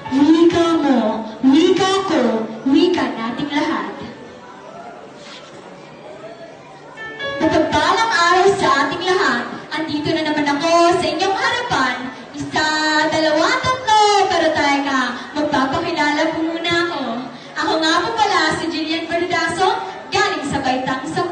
Wika mo, wika ko, wika nating lahat. Mapagpalang araw sa ating lahat. Andito na naman ako sa inyong harapan. Isa, dalawa, tatlo, pero teka, magpapakilala po muna ako. Ako nga po pala si Jillian Verdaso, galing sa Baitang 10.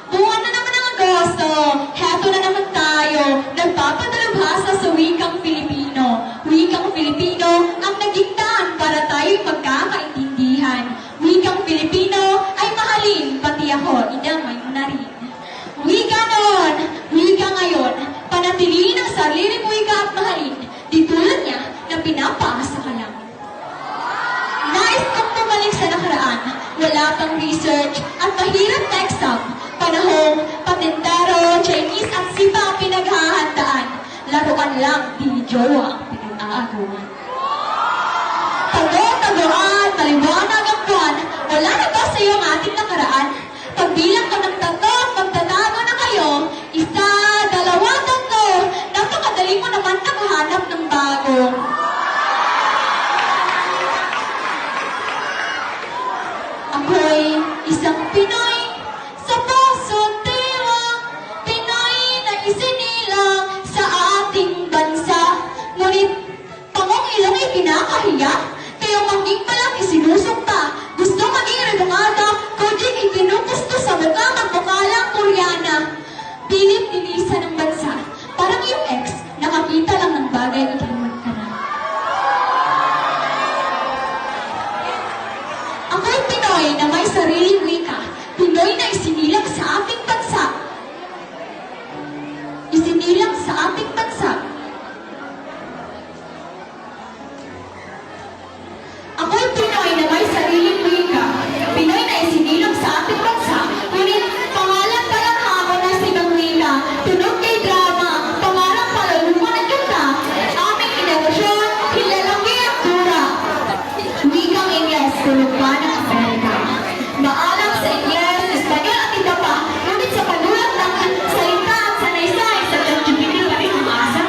Buwan na naman ng Agosto, heto na naman tayo, nagpapadalubhasa sa wikang Filipino. Wikang Filipino ang naging daan para tayo'y magkakaintindihan. Wikang Filipino ay mahalin, pati ako, idamay mo na rin. Wika noon, wika ngayon, panatiliin ang sariling wika at mahalin, di tulad niya na pinapaasa ka lang. Nais kong bumalik sa nakaraan, wala pang research at mahirap na exam. Panahong, patentero, Chinese at sipa ang pinaghahandaan. Laruan lang, di jowa ang pinag-aagawan. Tago-tagoan, maliwanag ang buwan, wala na ba sa iyo ang ating nakaraan? Pagbilang ko ng tatlo, magtatago na kayo. Isa, dalawa, tatlo, napakadali mo naman nakahanap ng bago. Ako'y isang Pinoy sa puso't diwa, Pinoy na isinilang sa ating bansa. Ngunit pangong ilong ay kinakahiya, kaya maging palang isinusumpa. Gusto maging redongada, kujing ikinukusto sa mukha magbukalang Koreana. Pilit nilisa ng bansa, parang yung ex, nakakita lang ng bagay ikinuman ka na. Ako'y Pinoy na may sariling wika, Pinoy na isinilang sa ating bansa. Isinilang sa ating bansa. Ako'y Pinoy na may sariling wika, Pinoy na isinilang sa ating bansa. Ngunit pangalan pa lang ako na sa ibang wika, tunog kay drama, pangarang palulungan at ganda. Aming inobasyon, kilalang kiyaktura. Wikang Ingles, tunog pa ng Amerika. Maalam sa Ingles, Espanyol at iba pa, ngunit sa panulat ng salita at sanaysay sa ChatGPT pa rin umasa.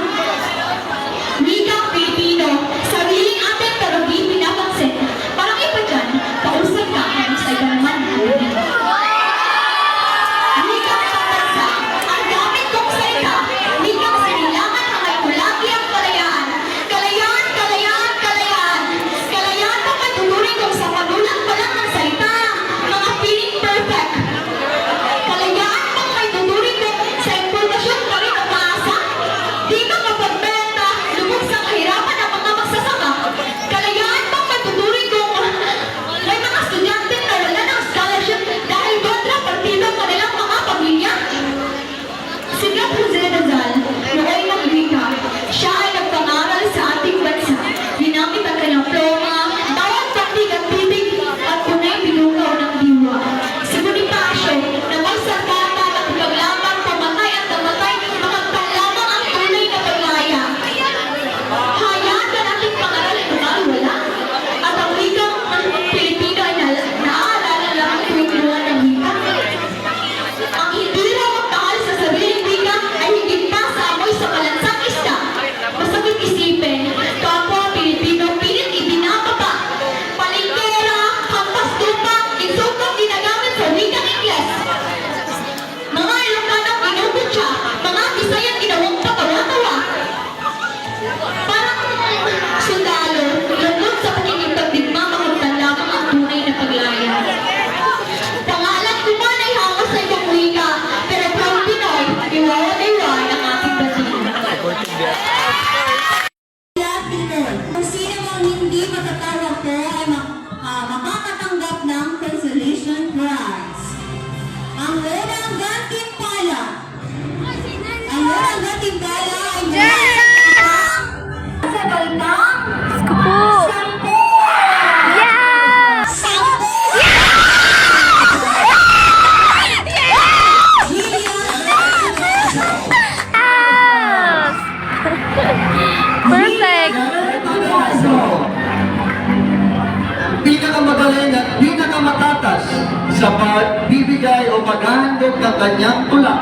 sa pagbibigay o paghahandog ng kanyang tula.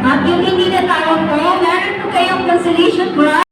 At yung hindi natawag po, meron po kayong consolation prize.